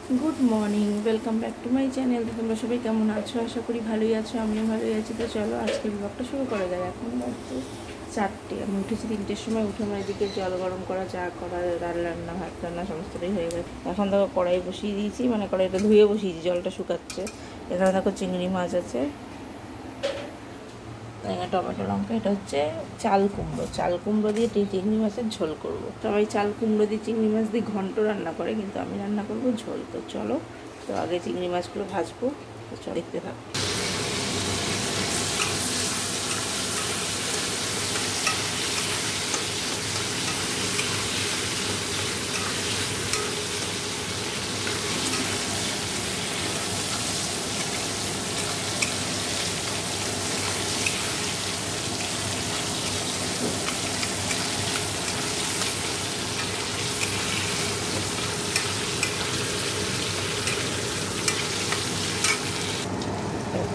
Good morning welcome back to my channel. तो तुम्हारा सबाई केमन आछो? आशा करी भालोई आछो, आमिओ भालोई आछि। तो चलो आज के ब्लगटा शुरू करा जाए। এখন বাজছে 4টে। আমি উঠেছি 3টের সময়। উঠে আমার এদিকে জল গরম করা, চা করা, ডাল রান্না, ভাত রান্না সমস্তটাই হয়ে গেছে। এখন দেখো কড়াই বসিয়ে দিয়েছি, মানে কড়াইটা ধুয়ে বসিয়েছি, জলটা শুকাচ্ছে। এখানে দেখো চিংড়ি মাছ আছে, টমেটো লঙ্কা। এটা হচ্ছে চাল কুমড়ো দিয়ে চিংড়ি মাছের ঝোল করব। সবাই চাল কুমড়ো দিয়ে চিংড়ি মাছ দিয়ে ঘন্ট রান্না করে, কিন্তু আমি রান্না করব ঝোল। তো চলো, তো আগে চিংড়ি মাছগুলো ভাজবো। তো চলো দেখতে থাকো।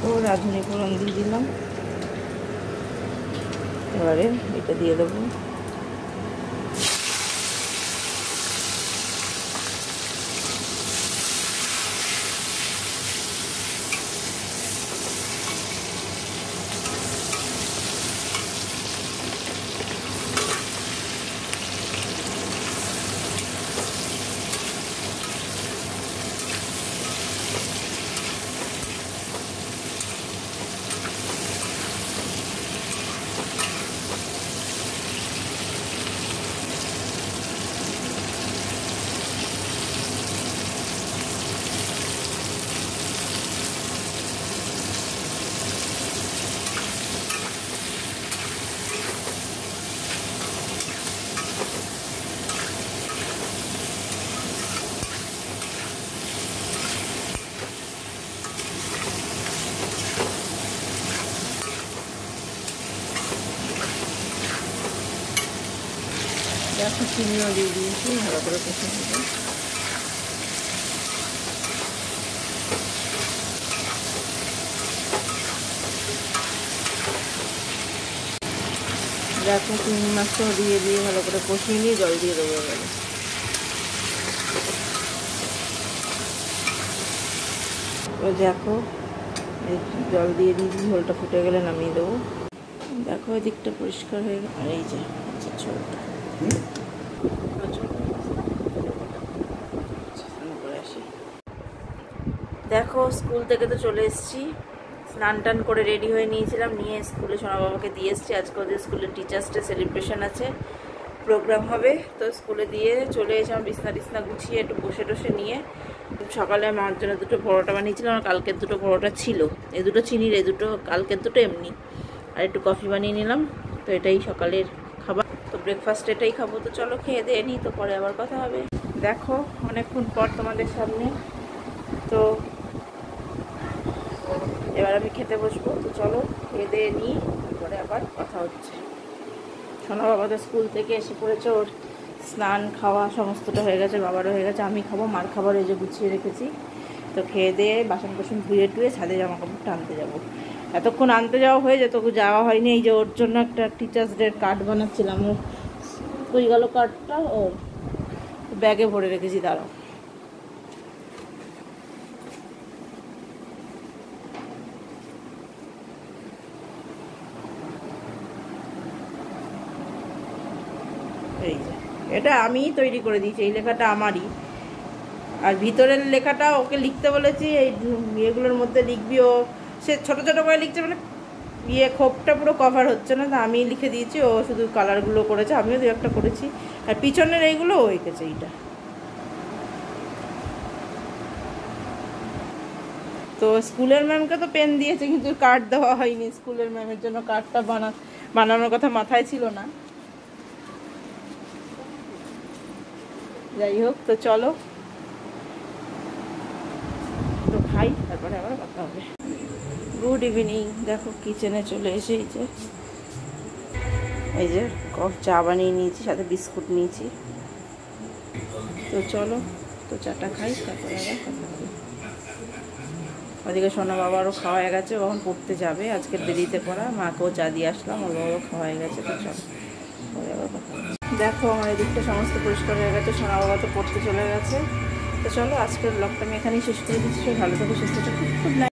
তো রাঁধুনি ফোড়ন দিয়ে দিলাম, এবারে এটা দিয়ে দেবো। দেখো চিনিও দিয়ে দিয়েছি, ভালো করে কষে নেব। দেখো চিংড়ি মাছটাও দিয়ে ভালো করে কষিয়ে নিয়ে জল দিয়ে দেবো। এবারে দেখো জল দিয়ে দিয়েছি, ঝোলটা ফুটে গেলে নামিয়ে দেবো। দেখো এদিকটা পরিষ্কার হয়ে গেল। আর এই যে ঝোলটা দেখো, স্কুল থেকে তো চলে এসেছি। স্নান টান করে রেডি হয়ে নিয়েছিলাম, নিয়ে স্কুলে সোনা বাবাকে দিয়ে এসেছি। আজকে ওদের স্কুলে টিচার্স ডে সেলিব্রেশন আছে, প্রোগ্রাম হবে। তো স্কুলে দিয়ে চলে এসে আমার বিছনা গুছিয়ে একটু বসে টসে নিয়ে সকালে আমার জন্য দুটো পরোটা বানিয়েছিলাম। আর কালকের দুটো পরোটা ছিল, এই দুটো চিনির, এই দুটো কালকের দুটো এমনি। আর একটু কফি বানিয়ে নিলাম। তো এটাই সকালের খাবার। তো ব্রেকফাস্ট এটাই খাবো। তো চলো খেয়ে দিয়ে নিই, তো পরে আবার কথা হবে। দেখো অনেকক্ষণ পর তোমাদের সামনে। তো এবার আমি খেতে বসবো। তো চলো খেয়ে দিয়ে নিই, তারপরে আবার কথা হচ্ছে। সোনা বাবা তো স্কুল থেকে এসে পড়েছে, ওর স্নান খাওয়া সমস্তটা হয়ে গেছে, বাবারও হয়ে গেছে। আমি খাবো, মার খাবার এই যে গুছিয়ে রেখেছি। তো খেয়ে দিয়ে বাসন কোসন ধুয়ে টুয়ে ছাদে জামা কাপড়টা আনতে যাবো। এতক্ষণ আনতে যাওয়া হয়ে যেত, যাওয়া হয়নি। এই যে ওর জন্য একটা টিচার্স ডের কার্ড বানাচ্ছিলাম, ও কই গেল কার্ডটা, ওর ব্যাগে ভরে রেখেছি। দাঁড়াও, এই যে এটা আমি তৈরি করে দিয়েছি, এই লেখাটা আমারই। আর ভিতরের লেখাটা ওকে লিখতে বলেছি, এই ইয়েগুলোর মধ্যে লিখবি। ও সে ছোটো ছোটো করে লিখছে, মানে খোপটা পুরো কভার হচ্ছে না। তো আমি লিখে দিয়েছি, ও শুধু কালারগুলো করেছে, আমিও দু একটা করেছি। আর পিছনের এইগুলো ও এঁকেছে। এইটা তো স্কুলের ম্যামকে তো পেন দিয়েছে, কিন্তু কার্ড দেওয়া হয়নি। স্কুলের ম্যামের জন্য কার্ডটা বানানোর কথা মাথায় ছিল না। যাই হোক, তো চলো তো খাই, তারপরে আবার কথা হবে। Good evening. দেখো কিচেনে চলে এসে এই যে চা বানিয়ে নিয়েছি, সাথে বিস্কুট নিয়েছি। তো চলো, তো চাটা খাই, তারপরে আবার কথা হবে। ওদিকে সোনা বাবারও খাওয়া হয়ে গেছে, এখন পড়তে যাবে। আজকে দেরিতে পড়া, মাকেও চা দিয়ে আসলাম, ওর বাবারও খাওয়া হয়ে গেছে। তো চলো পরে আবার কথা। দেখো আমার এদিকটা সমস্ত পরিষ্কার হয়ে গেছে, সোনা বাবা তো পড়তে চলে গেছে। তো চলো আজকের ব্লগটা আমি এখানেই শেষ করে দিচ্ছি। ভালো থাকো, সুস্থ থাকো, গুড নাইট।